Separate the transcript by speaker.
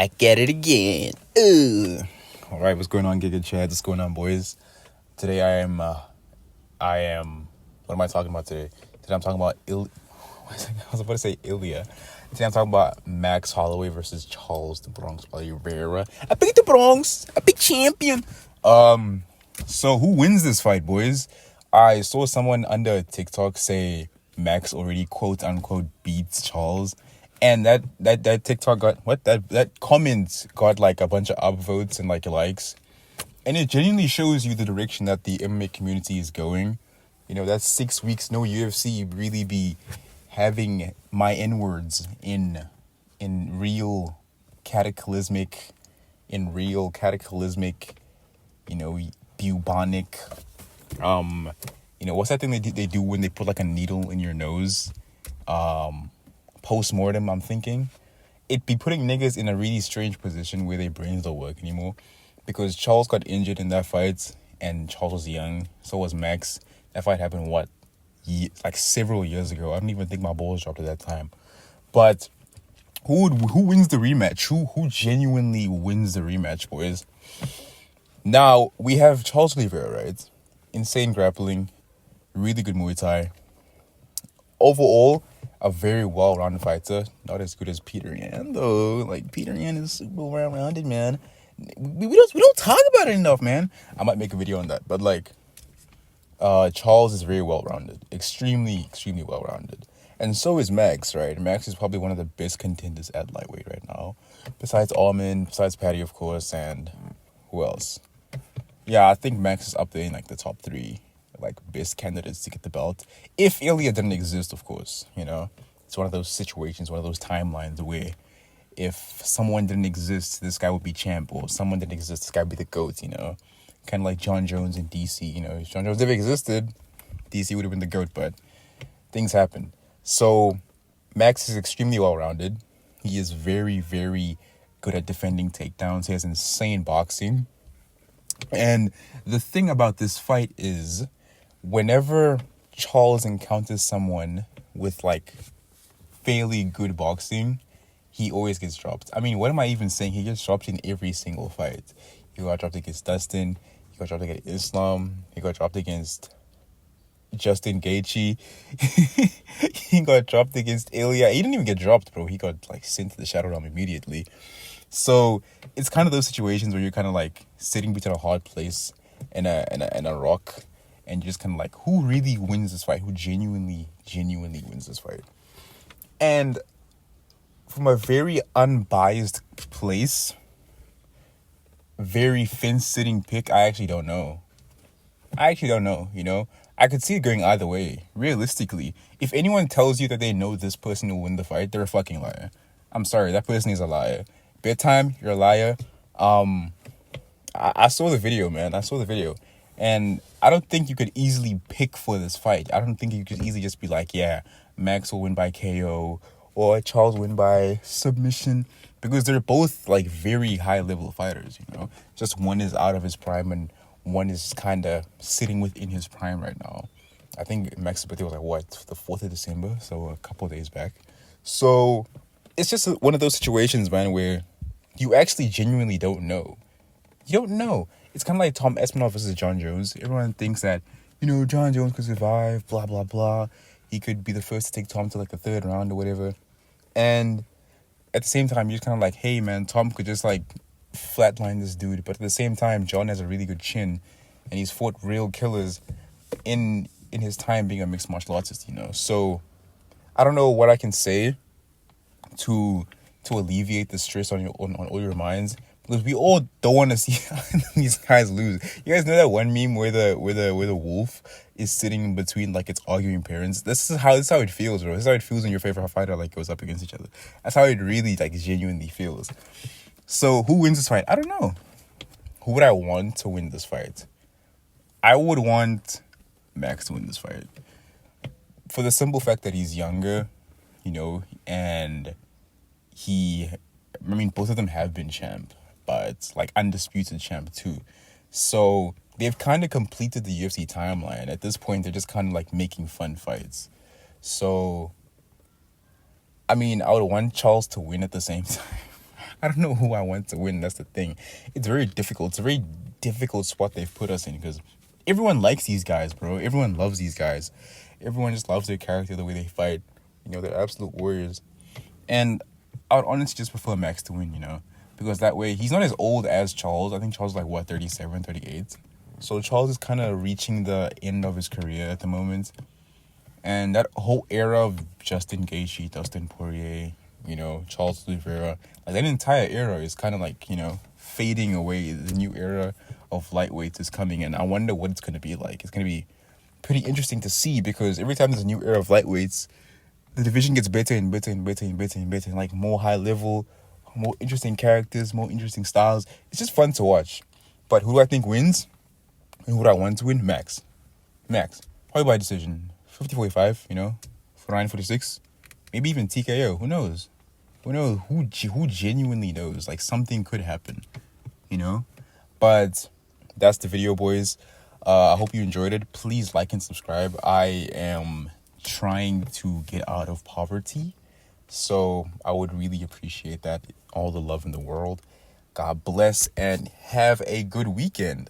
Speaker 1: Back at it again. Ugh. All right, what's going on, Giga Chad? What's going on, boys? Today what am I talking about today? Today I'm talking about I was about to say Ilya. Today I'm talking about Max Holloway versus Charles the Bronx Oliveira. I picked the Bronx. I picked champion. So who wins this fight, boys? I saw someone under TikTok say Max already quote unquote beats Charles. And that TikTok got that comment got like a bunch of upvotes and like likes. And it genuinely shows you the direction that the MMA community is going. You know, that's 6 weeks, no UFC really be having my N-words in real cataclysmic, you know, bubonic, what's that thing they do when they put like a needle in your nose? Post-mortem, I'm thinking. It'd be putting niggas in a really strange position where their brains don't work anymore. Because Charles got injured in that fight, and Charles was young. So was Max. That fight happened, like several years ago. I don't even think my balls dropped at that time. But who wins the rematch? Who genuinely wins the rematch, boys? Now, we have Charles Oliveira, right? Insane grappling. Really good Muay Thai. Overall, a very well-rounded fighter. Not as good as Peter Yan, though. Like, Peter Yan is super well-rounded, man. We don't talk about it enough, man. I might make a video on that. But, like, Charles is very well-rounded. Extremely, extremely well-rounded. And so is Max, right? Max is probably one of the best contenders at lightweight right now. Besides Almond, besides Patty, of course, and who else? Yeah, I think Max is up there in, like, the top 3. Like, best candidates to get the belt. If Ilya didn't exist, of course, you know. It's one of those situations, one of those timelines where if someone didn't exist, this guy would be champ. Or someone didn't exist, this guy would be the GOAT, you know. Kind of like John Jones in DC, you know. If John Jones never existed, DC would have been the GOAT, but things happen. So, Max is extremely well-rounded. He is very, very good at defending takedowns. He has insane boxing. And the thing about this fight is, whenever Charles encounters someone with, like, fairly good boxing, he always gets dropped. I mean, what am I even saying? He gets dropped in every single fight. He got dropped against Dustin. He got dropped against Islam. He got dropped against Justin Gaethje. He got dropped against Ilya. He didn't even get dropped, bro. He got, like, sent to the Shadow Realm immediately. So it's kind of those situations where you're kind of, like, sitting between a hard place and a rock. And you're just kind of like, who really wins this fight? Who genuinely wins this fight? And from a very unbiased place, very fence-sitting pick, I actually don't know, you know? I could see it going either way, realistically. If anyone tells you that they know this person will win the fight, they're a fucking liar. I'm sorry, that person is a liar. Bedtime, you're a liar. I saw the video, man. I saw the video. And I don't think you could easily pick for this fight. I don't think you could easily just be like, yeah, Max will win by KO or Charles will win by submission. Because they're both, like, very high-level fighters, you know. Just one is out of his prime and one is kind of sitting within his prime right now. I think Max's birthday was, like, the 4th of December? So a couple of days back. So it's just one of those situations, man, where you actually genuinely don't know. You don't know. It's kind of like Tom Espinal versus John Jones. Everyone thinks that, you know, John Jones could survive, blah, blah, blah. He could be the first to take Tom to, like, the 3rd round or whatever. And at the same time, you're just kind of like, hey, man, Tom could just, like, flatline this dude. But at the same time, John has a really good chin. And he's fought real killers in his time being a mixed martial artist, you know. So I don't know what I can say to alleviate the stress on all your minds. Because we all don't want to see these guys lose. You guys know that one meme where the wolf is sitting in between, like, its arguing parents? This is how it feels, bro. This is how it feels when your favorite fighter, like, goes up against each other. That's how it really, like, genuinely feels. So who wins this fight? I don't know. Who would I want to win this fight? I would want Max to win this fight. For the simple fact that he's younger, you know, and both of them have been champ. But, like, undisputed champ too. So they've kind of completed the UFC timeline. At this point, they're just kind of, like, making fun fights. So, I mean, I would want Charles to win at the same time. I don't know who I want to win. That's the thing. It's very difficult. It's a very difficult spot they've put us in because everyone likes these guys, bro. Everyone loves these guys. Everyone just loves their character, the way they fight. They're absolute warriors. And I would honestly just prefer Max to win, because that way he's not as old as Charles. I think Charles is like, what, 37, 38? So Charles is kind of reaching the end of his career at the moment. And that whole era of Justin Gaethje, Dustin Poirier, Charles Oliveira, like that entire era is kind of like, fading away. The new era of lightweights is coming, and I wonder what it's going to be like. It's going to be pretty interesting to see because every time there's a new era of lightweights, the division gets better and better and better and better and better, like more high level, more interesting characters, more interesting styles. It's just fun to watch. But who do I think wins? And who do I want to win? Max. Probably by decision. 50-45, for 9-46. Maybe even TKO. Who knows? Who genuinely knows? Like, something could happen, But that's the video, boys. I hope you enjoyed it. Please like and subscribe. I am trying to get out of poverty, so I would really appreciate that. All the love in the world. God bless and have a good weekend.